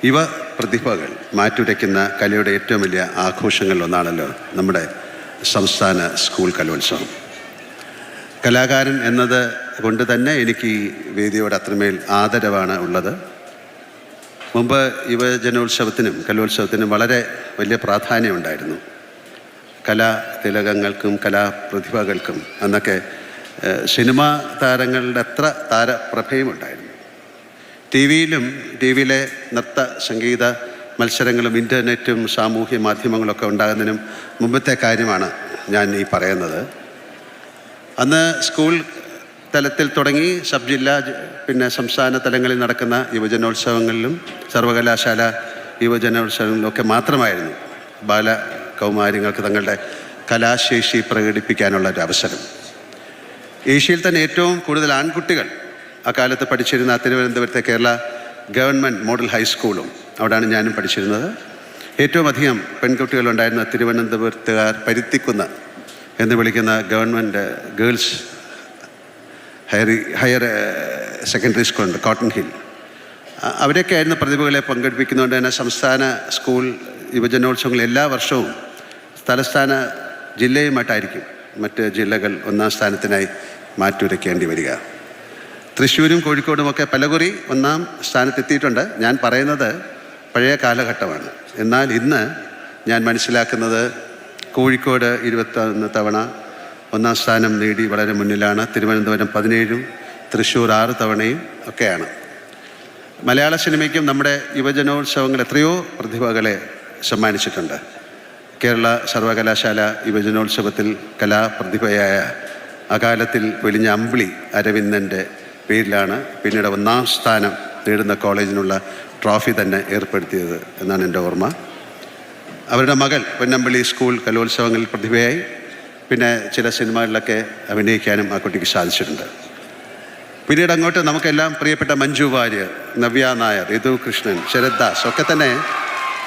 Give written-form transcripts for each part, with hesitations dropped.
യുവ പ്രതിഭകൾ മാറ്റുരയ്ക്കുന്ന കലയുടെ ഏറ്റവും വലിയ ആഘോഷങ്ങളിലൊന്നാണല്ലോ നമ്മുടെ സംസ്ഥാന സ്കൂൾ കലോത്സവം. കലാകാരൻ എന്നത് കൊണ്ട് തന്നെ എനിക്ക് ഈ വേദിയോട് അത്രമേൽ ആദരവാണ് ഉള്ളത്. മുമ്പ് യുവജനോത്സവത്തിനും കലോത്സവത്തിനും വളരെ വലിയ പ്രാധാന്യമുണ്ടായിരുന്നു. കലാതിലകങ്ങൾക്കും കലാപ്രതിഭകൾക്കും അന്നൊക്കെ സിനിമാ താരങ്ങളുടെ അത്ര താരപ്രഭയും ഉണ്ടായിരുന്നു. ടി വിയിലെ നൃത്ത സംഗീത മത്സരങ്ങളും ഇൻ്റർനെറ്റും സാമൂഹ്യ മാധ്യമങ്ങളൊക്കെ ഉണ്ടാകുന്നതിനും മുമ്പത്തെ കാര്യമാണ് ഞാൻ ഈ പറയുന്നത്. അന്ന് സ്കൂൾ തലത്തിൽ തുടങ്ങി സബ് ജില്ലാ പിന്നെ സംസ്ഥാന തലങ്ങളിൽ നടക്കുന്ന യുവജനോത്സവങ്ങളിലും സർവകലാശാല യുവജനോത്സവങ്ങളിലൊക്കെ മാത്രമായിരുന്നു ബാലകൗമാരികൾക്ക് തങ്ങളുടെ കലാശേഷി പ്രകടിപ്പിക്കാനുള്ള ഒരു അവസരം. ഏഷ്യയിൽ തന്നെ ഏറ്റവും കൂടുതൽ ആൺകുട്ടികൾ അക്കാലത്ത് പഠിച്ചിരുന്ന തിരുവനന്തപുരത്തെ കേരള ഗവൺമെൻറ് മോഡൽ ഹൈസ്കൂളും അവിടെയാണ് ഞാനും പഠിച്ചിരുന്നത്. ഏറ്റവും അധികം പെൺകുട്ടികളുണ്ടായിരുന്ന തിരുവനന്തപുരത്തുകാർ പരുത്തിക്കുന്ന് എന്ന് വിളിക്കുന്ന ഗവൺമെൻറ് ഗേൾസ് ഹയർ സെക്കൻഡറി സ്കൂളുണ്ട്, കോട്ടൺ ഹിൽ. അവരൊക്കെ ആയിരുന്നു പ്രതിഭകളെ പങ്കെടുപ്പിക്കുന്നതുകൊണ്ട് തന്നെ സംസ്ഥാന സ്കൂൾ യുവജനോത്സവങ്ങൾ എല്ലാ വർഷവും തലസ്ഥാന ജില്ലയുമായിട്ടായിരിക്കും മറ്റ് ജില്ലകൾ ഒന്നാം സ്ഥാനത്തിനായി മാറ്റുരയ്ക്കേണ്ടി വരിക. തൃശ്ശൂരും കോഴിക്കോടുമൊക്കെ പലകുറി ഒന്നാം സ്ഥാനത്തെത്തിയിട്ടുണ്ട്. ഞാൻ പറയുന്നത് പഴയ കാലഘട്ടമാണ്. എന്നാൽ ഇന്ന് ഞാൻ മനസ്സിലാക്കുന്നത് കോഴിക്കോട് 21 തവണ ഒന്നാം സ്ഥാനം നേടി വളരെ മുന്നിലാണ്. തിരുവനന്തപുരം 17, തൃശ്ശൂർ 6 തവണയും ഒക്കെയാണ്. മലയാള സിനിമയ്ക്കും നമ്മുടെ യുവജനോത്സവങ്ങൾ എത്രയോ പ്രതിഭകളെ സമ്മാനിച്ചിട്ടുണ്ട്. കേരള സർവകലാശാല യുവജനോത്സവത്തിൽ കലാപ്രതിഭയായ അകാലത്തിൽ പൊലിഞ്ഞ അമ്പിളി അരവിന്ദൻ്റെ പേരിലാണ് പിന്നീട് ഒന്നാം സ്ഥാനം നേടുന്ന കോളേജിനുള്ള ട്രോഫി തന്നെ ഏർപ്പെടുത്തിയത് എന്നാണ് എൻ്റെ ഓർമ്മ. അവരുടെ മകൾ പൊന്നമ്പള്ളി സ്കൂൾ കലോത്സവങ്ങളിൽ പ്രതിഭയായി. പിന്നെ ചില സിനിമകളിലൊക്കെ അഭിനയിക്കാനും ആ കുട്ടിക്ക് സാധിച്ചിട്ടുണ്ട്. പിന്നീട് അങ്ങോട്ട് നമുക്കെല്ലാം പ്രിയപ്പെട്ട മഞ്ജു വാര്യർ, നവ്യ നായർ, യദു കൃഷ്ണൻ, ശരത് ദാസ് ഒക്കെ തന്നെ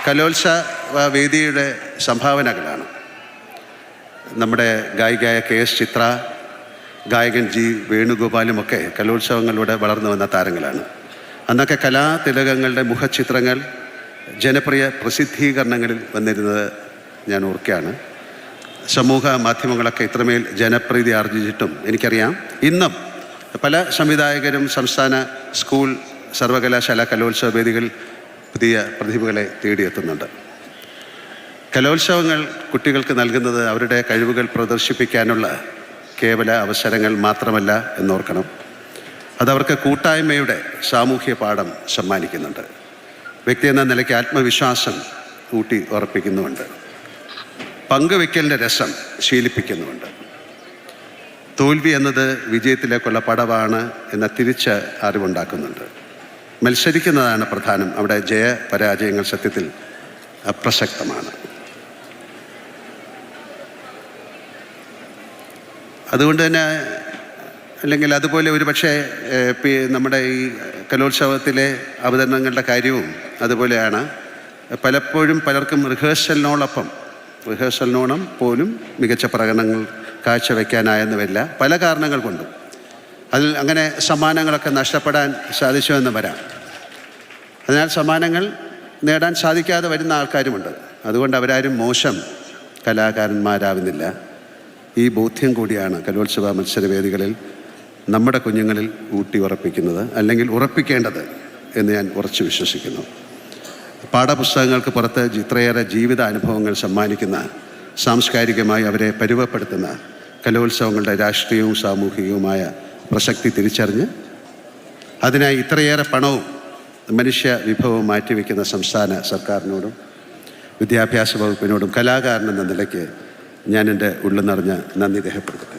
കലോത്സവ വേദിയുടെ സംഭാവനകളാണ്. നമ്മുടെ ഗായികയായ KS ചിത്ര, ഗായകൻ G വേണുഗോപാലുമൊക്കെ കലോത്സവങ്ങളിലൂടെ വളർന്നു വന്ന താരങ്ങളാണ്. അന്നൊക്കെ കലാതിലകങ്ങളുടെ മുഖചിത്രങ്ങൾ ജനപ്രിയ പ്രസിദ്ധീകരണങ്ങളിൽ വന്നിരുന്നത് ഞാൻ ഓർക്കുകയാണ്. സമൂഹ മാധ്യമങ്ങളൊക്കെ ഇത്രമേൽ ജനപ്രീതി ആർജിച്ചിട്ടും എനിക്കറിയാം ഇന്നും പല സംവിധായകരും സംസ്ഥാന സ്കൂൾ സർവകലാശാല കലോത്സവ വേദികൾ പുതിയ പ്രതിഭകളെ തേടിയെത്തുന്നുണ്ട്. കലോത്സവങ്ങൾ കുട്ടികൾക്ക് നൽകുന്നത് അവരുടെ കഴിവുകൾ പ്രദർശിപ്പിക്കാനുള്ള കേവല അവസരങ്ങൾ മാത്രമല്ല എന്നോർക്കണം. അതവർക്ക് കൂട്ടായ്മയുടെ സാമൂഹ്യ പാഠം സമ്മാനിക്കുന്നുണ്ട്. വ്യക്തി എന്ന നിലയ്ക്ക് ആത്മവിശ്വാസം ഊട്ടി ഉറപ്പിക്കുന്നുമുണ്ട്. പങ്കുവയ്ക്കലിൻ്റെ രസം ശീലിപ്പിക്കുന്നുമുണ്ട്. തോൽവി എന്നത് വിജയത്തിലേക്കുള്ള പടവാണ് എന്ന തിരിച്ച അറിവുണ്ടാക്കുന്നുണ്ട്. മത്സരിക്കുന്നതാണ് പ്രധാനം. അവിടെ ജയപരാജയങ്ങൾ സത്യത്തിൽ അപ്രസക്തമാണ്. അതുകൊണ്ട് തന്നെ അല്ലെങ്കിൽ അതുപോലെ ഒരു പക്ഷേ നമ്മുടെ ഈ കലോത്സവത്തിലെ അവതരണങ്ങളുടെ കാര്യവും അതുപോലെയാണ്. പലപ്പോഴും പലർക്കും റിഹേഴ്സലിനോളം പോലും മികച്ച പ്രകടനങ്ങൾ കാഴ്ചവെക്കാനായെന്ന് വരില്ല, പല കാരണങ്ങൾ കൊണ്ടും. അതിൽ അങ്ങനെ സമ്മാനങ്ങളൊക്കെ നഷ്ടപ്പെടാൻ സാധിച്ചുവെന്ന് വരാം. അതിനാൽ സമ്മാനങ്ങൾ നേടാൻ സാധിക്കാതെ വരുന്ന ആൾക്കാരുമുണ്ട്. അതുകൊണ്ട് അവരാരും മോശം കലാകാരന്മാരാവുന്നില്ല. ഈ ബോധ്യം കൂടിയാണ് കലോത്സവ മത്സരവേദികളിൽ നമ്മുടെ കുഞ്ഞുങ്ങളിൽ ഊട്ടി ഉറപ്പിക്കുന്നത്, അല്ലെങ്കിൽ ഉറപ്പിക്കേണ്ടത് എന്ന് ഞാൻ ഉറച്ചു വിശ്വസിക്കുന്നു. പാഠപുസ്തകങ്ങൾക്ക് പുറത്ത് ഇത്രയേറെ ജീവിത അനുഭവങ്ങൾ സമ്മാനിക്കുന്ന, സാംസ്കാരികമായി അവരെ പരുവപ്പെടുത്തുന്ന കലോത്സവങ്ങളുടെ രാഷ്ട്രീയവും സാമൂഹികവുമായ പ്രസക്തി തിരിച്ചറിഞ്ഞ് അതിനായി ഇത്രയേറെ പണവും മനുഷ്യ വിഭവവും മാറ്റിവെക്കുന്ന സംസ്ഥാന സർക്കാരിനോടും വിദ്യാഭ്യാസ വകുപ്പിനോടും കലാകാരൻ എന്ന നിലയ്ക്ക് ഞാൻ എൻ്റെ ഉള്ളു നിറഞ്ഞ നന്ദി രേഖപ്പെടുത്തട്ടെ.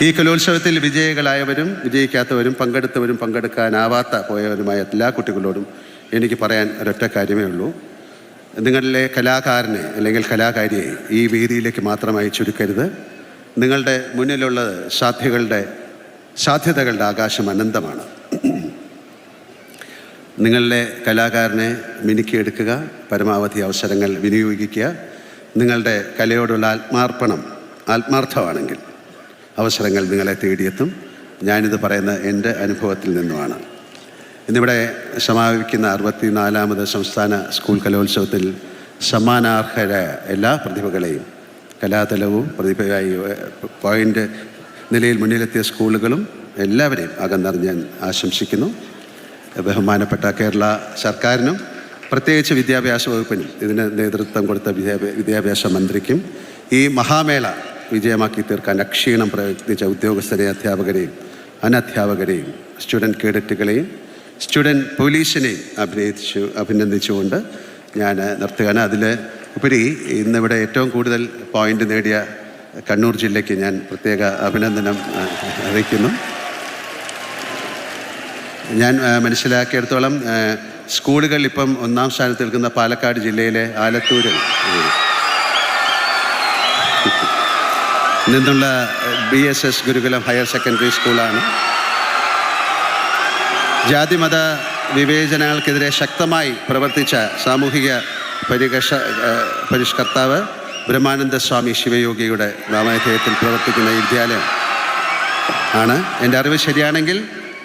ഈ കലോത്സവത്തിൽ വിജയികളായവരും വിജയിക്കാത്തവരും പങ്കെടുത്തവരും പങ്കെടുക്കാനാവാത്ത പോയവരുമായ എല്ലാ കുട്ടികളോടും എനിക്ക് പറയാൻ ഒരൊറ്റ കാര്യമേ ഉള്ളൂ. നിങ്ങളിലെ കലാകാരനെ അല്ലെങ്കിൽ കലാകാരിയെ ഈ വേദിയിലേക്ക് മാത്രമായി ചുരുക്കരുത്. നിങ്ങളുടെ മുന്നിലുള്ളത് സാധ്യതകളുടെ ആകാശം അനന്തമാണ്. നിങ്ങളിലെ കലാകാരനെ മിനുക്കിയെടുക്കുക, പരമാവധി അവസരങ്ങൾ വിനിയോഗിക്കുക. നിങ്ങളുടെ കലയോടുള്ള ആത്മാർത്ഥമാണെങ്കിൽ അവസരങ്ങൾ നിങ്ങളെ തേടിയെത്തും. ഞാനിത് പറയുന്ന എൻ്റെ അനുഭവത്തിൽ നിന്നുമാണ്. ഇന്നിവിടെ സമാപിക്കുന്ന 64ാമത് സംസ്ഥാന സ്കൂൾ കലോത്സവത്തിൽ സമ്മാനാർഹരായ എല്ലാ പ്രതിഭകളെയും കലാതലവും പ്രതിഭയായി പോയിൻ്റ് നിലയിൽ മുന്നിലെത്തിയ സ്കൂളുകളും എല്ലാവരെയും അകന്നറിഞ്ഞ് ഞാൻ ആശംസിക്കുന്നു. ബഹുമാനപ്പെട്ട കേരള സർക്കാരിനും പ്രത്യേകിച്ച് വിദ്യാഭ്യാസ വകുപ്പിനും ഇതിന് നേതൃത്വം കൊടുത്ത വിദ്യാഭ്യാസ മന്ത്രിക്കും ഈ മഹാമേള വിജയമാക്കി തീർക്കാൻ അക്ഷീണം പ്രയത്നിച്ച ഉദ്യോഗസ്ഥരെയും അധ്യാപകരെയും അനധ്യാപകരെയും സ്റ്റുഡൻറ്റ് കേഡറ്റുകളെയും സ്റ്റുഡൻറ്റ് പോലീസിനെയും അഭിനന്ദിച്ചുകൊണ്ട് ഞാൻ നിർത്തുകയാണ്. അതിൽ ഉപരി ഇന്നിവിടെ ഏറ്റവും കൂടുതൽ പോയിൻ്റ് നേടിയ കണ്ണൂർ ജില്ലയ്ക്ക് ഞാൻ പ്രത്യേക അഭിനന്ദനം അറിയിക്കുന്നു. ഞാൻ മനസ്സിലാക്കിയെടുത്തോളം സ്കൂളുകൾ ഇപ്പം 1ാം സ്ഥാനത്ത് നിൽക്കുന്ന പാലക്കാട് ജില്ലയിലെ ആലത്തൂരിൽ നിന്നുള്ള BSS ഗുരുകുലം ഹയർ സെക്കൻഡറി സ്കൂളാണ്. ജാതിമത വിവേചനങ്ങൾക്കെതിരെ ശക്തമായി പ്രവർത്തിച്ച സാമൂഹിക പരിഷ്കർത്താവ് ബ്രഹ്മാനന്ദ സ്വാമി ശിവയോഗിയുടെ നാമധേയത്തിൽ പ്രവർത്തിക്കുന്ന ഈ വിദ്യാലയം ആണ്. എൻ്റെ അറിവ് ശരിയാണെങ്കിൽ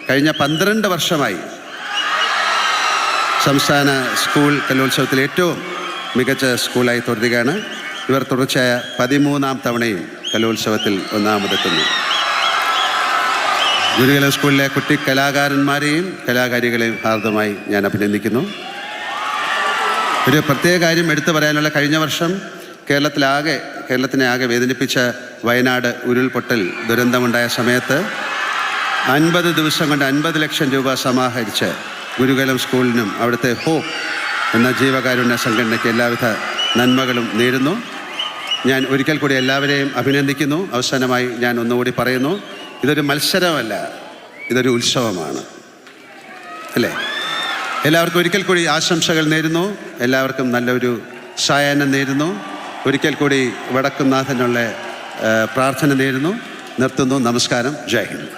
കഴിഞ്ഞ 12 വർഷമായി സംസ്ഥാന സ്കൂൾ കലോത്സവത്തിൽ ഏറ്റവും മികച്ച സ്കൂളായി തുടരുകയാണ്. ഇവർ തുടർച്ചയായ 13ാം തവണയും കലോത്സവത്തിൽ ഒന്നാമതെത്തുന്നു. ഗുരുകുലം സ്കൂളിലെ കുട്ടി കലാകാരന്മാരെയും കലാകാരികളെയും ഹാർദമായി ഞാൻ അഭിനന്ദിക്കുന്നു. ഒരു പ്രത്യേക കാര്യം എടുത്തു പറയാനുള്ള, കഴിഞ്ഞ വർഷം കേരളത്തിനെ ആകെ വേദനിപ്പിച്ച വയനാട് ഉരുൾപൊട്ടൽ ദുരന്തമുണ്ടായ സമയത്ത് 50 ദിവസം കൊണ്ട് 50 ലക്ഷം രൂപ സമാഹരിച്ച് ഗുരുകുലം സ്കൂളിനും അവിടുത്തെ ഹോപ്പ് എന്ന ജീവകാരുണ്യ സംഘടനയ്ക്ക് എല്ലാവിധ നന്മകളും നേരുന്നു. ഞാൻ ഒരിക്കൽ കൂടി എല്ലാവരെയും അഭിനന്ദിക്കുന്നു. അവസാനമായി ഞാൻ ഒന്നുകൂടി പറയുന്നു, ഇതൊരു മത്സരമല്ല, ഇതൊരു ഉത്സവമാണ്, അല്ലേ? എല്ലാവർക്കും ഒരിക്കൽ കൂടി ആശംസകൾ നേരുന്നു. എല്ലാവർക്കും നല്ലൊരു സായാഹ്നം നേരുന്നു. ഒരിക്കൽ കൂടി വടക്കുംനാഥനുള്ള പ്രാർത്ഥന നേരുന്നു. നിർത്തുന്നു. നമസ്കാരം. ജയ് ഹിന്ദ്.